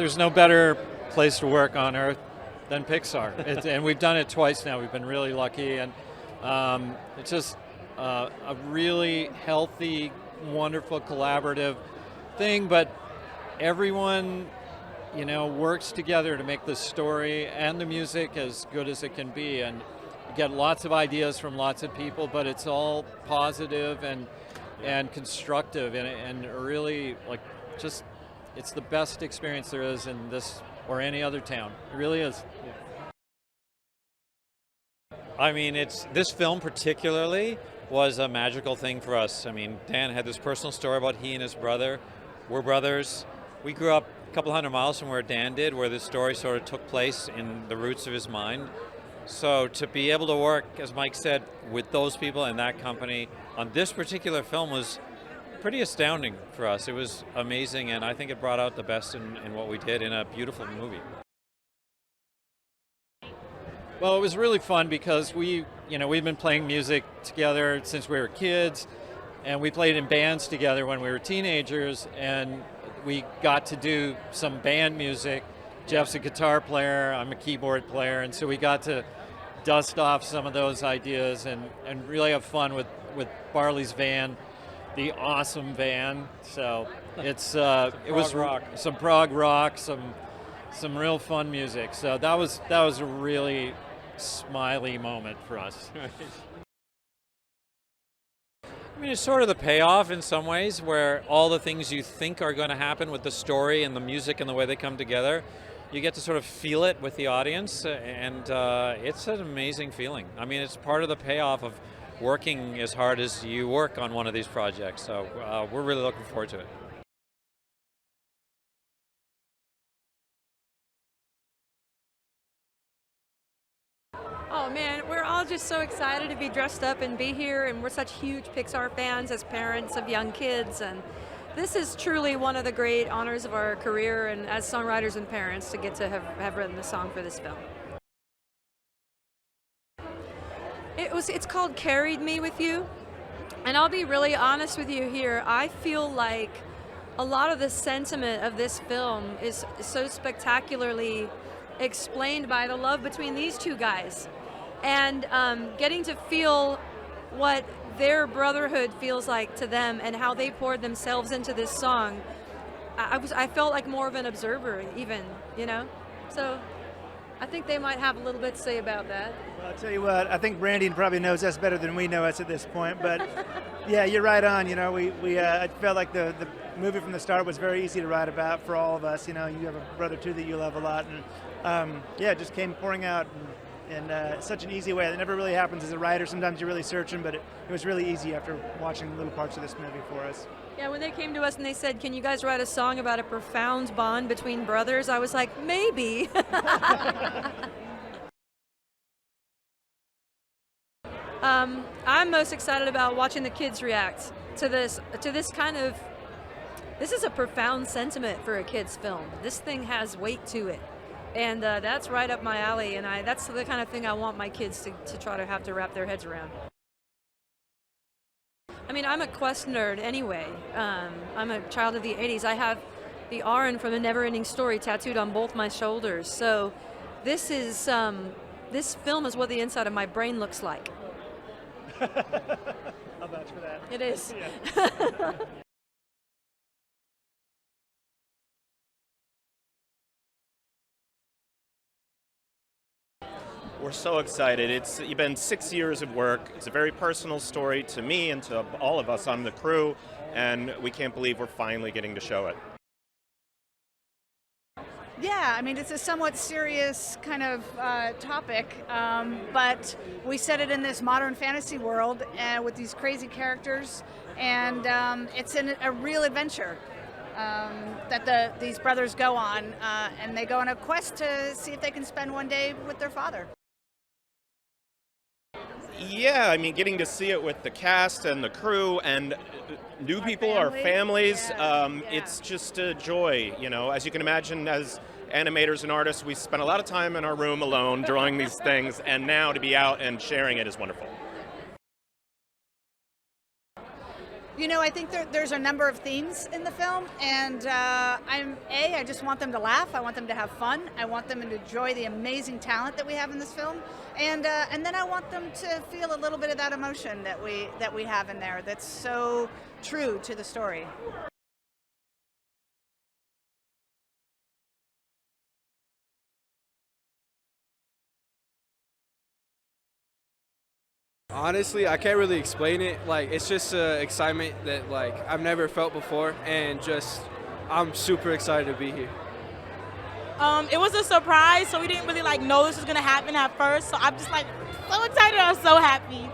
there's no better place to work on earth than PIXAR. And we've done it twice now. We've been really lucky, and it's just a really healthy, wonderful, collaborative thing. But everyone, works together to make the story and the music as good as it can be. And you get lots of ideas from lots of people, but it's all positive and constructive, and really it's the best experience there is in this or any other town. It really is. I mean, this film particularly was a magical thing for us. I mean, Dan had this personal story about he and his brother were brothers. We grew up a couple hundred miles from where Dan did, where this story sort of took place in the roots of his mind. So to be able to work, as Mike said, with those people and that company on this particular film was pretty astounding for us. It was amazing, and I think it brought out the best in what we did in a beautiful movie. Well, it was really fun because we've been playing music together since we were kids, and we played in bands together when we were teenagers, and we got to do some band music. Jeff's a guitar player, I'm a keyboard player, and so we got to dust off some of those ideas and really have fun with Barley's van, the awesome van. So it's it was rock. Some prog rock, some real fun music. So that was a really smiley moment for us. I mean, it's sort of the payoff in some ways, where all the things you think are going to happen with the story and the music and the way they come together, you get to sort of feel it with the audience, and it's an amazing feeling. I mean, it's part of the payoff of working as hard as you work on one of these projects, so we're really looking forward to it. Oh man, we're all just so excited to be dressed up and be here, and we're such huge PIXAR fans as parents of young kids, and this is truly one of the great honors of our career and as songwriters and parents to get to have written the song for this film. It's called Carried Me With You, and I'll be really honest with you here. I feel like a lot of the sentiment of this film is so spectacularly explained by the love between these two guys, and getting to feel what their brotherhood feels like to them and how they poured themselves into this song. I felt like more of an observer even, So I think they might have a little bit to say about that. Well, I'll tell you what, I think Brandon probably knows us better than we know us at this point, but yeah, you're right on. I felt like the movie from the start was very easy to write about for all of us. You have a brother too that you love a lot, and it just came pouring out in such an easy way. That never really happens as a writer. Sometimes you're really searching, but it was really easy after watching little parts of this movie for us. Yeah, when they came to us and they said, "Can you guys write a song about a profound bond between brothers?" I was like, maybe. I'm most excited about watching the kids react to this kind of. This is a profound sentiment for a kids' film. This thing has weight to it, and that's right up my alley. And that's the kind of thing I want my kids to try to have to wrap their heads around. I mean, I'm a Quest nerd anyway. I'm a child of the 80s. I have the Aron from The Never-Ending Story tattooed on both my shoulders. So this film is what the inside of my brain looks like. I'll vouch for that. It is. Yeah. We're so excited. It's been 6 years of work. It's a very personal story to me and to all of us on the crew, and we can't believe we're finally getting to show it. Yeah, I mean, it's a somewhat serious kind of topic, but we set it in this modern fantasy world with these crazy characters, and it's a real adventure that these brothers go on, and they go on a quest to see if they can spend one day with their father. Yeah, I mean, getting to see it with the cast and the crew and new people, our families, it's just a joy, As you can imagine, as animators and artists, we spent a lot of time in our room alone drawing these things, and now to be out and sharing it is wonderful. I think there's a number of themes in the film, and I just want them to laugh. I want them to have fun. I want them to enjoy the amazing talent that we have in this film, and then I want them to feel a little bit of that emotion that we have in there. That's so true to the story. Honestly, I can't really explain it. Like, it's just excitement that like I've never felt before, and just I'm super excited to be here. It was a surprise, so we didn't really know this was gonna happen at first. So I'm just so excited. I'm so happy.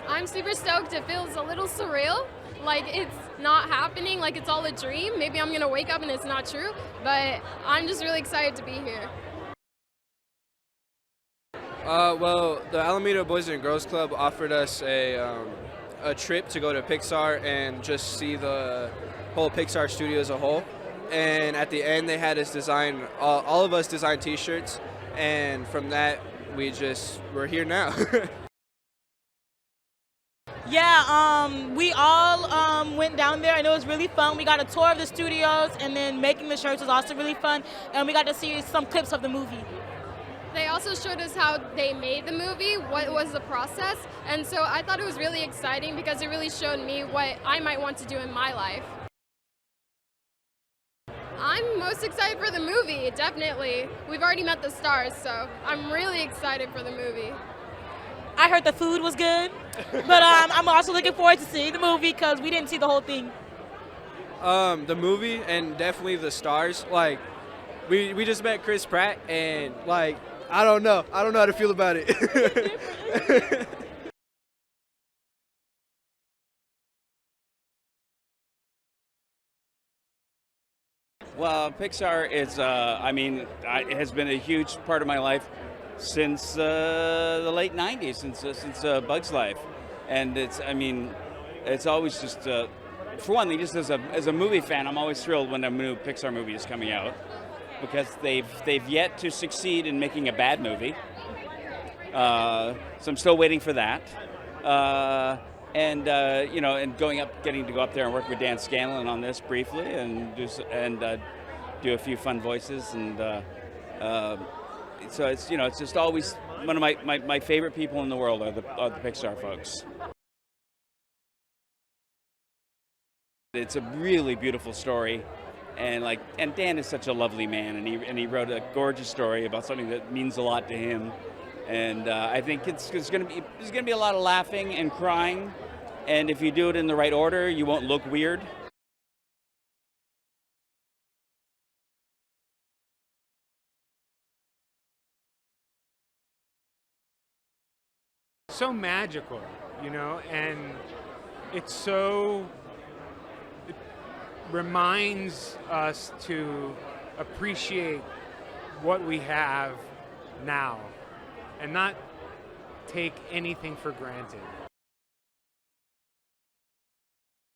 I'm super stoked. It feels a little surreal, like it's not happening, like it's all a dream. Maybe I'm gonna wake up and it's not true, but I'm just really excited to be here. Well, the Alameda Boys and Girls Club offered us a trip to go to Pixar and just see the whole Pixar studio as a whole. And at the end, they had us design, all of us design T-shirts, and from that, we're here now. Yeah, we all went down there, and it was really fun. We got a tour of the studios, and then making the shirts was also really fun, and we got to see some clips of the movie. They also showed us how they made the movie, what was the process, and so I thought it was really exciting because it really showed me what I might want to do in my life. I'm most excited for the movie, definitely. We've already met the stars, so I'm really excited for the movie. I heard the food was good, but I'm also looking forward to seeing the movie because we didn't see the whole thing. The movie and definitely the stars. Like, we just met Chris Pratt, and I don't know how to feel about it. Well, Pixar is, it has been a huge part of my life since the late 90s, since Bug's Life. And it's always just, for one thing, just as a movie fan, I'm always thrilled when a new Pixar movie is coming out, because they've yet to succeed in making a bad movie. So I'm still waiting for that. And getting to go up there and work with Dan Scanlon on this briefly, and do a few fun voices, and so it's just always one of my favorite people in the world are the Pixar folks. It's a really beautiful story, and Dan is such a lovely man, and he wrote a gorgeous story about something that means a lot to him. And I think there's going to be a lot of laughing and crying, and if you do it in the right order, you won't look weird. So magical, and it reminds us to appreciate what we have now and not take anything for granted.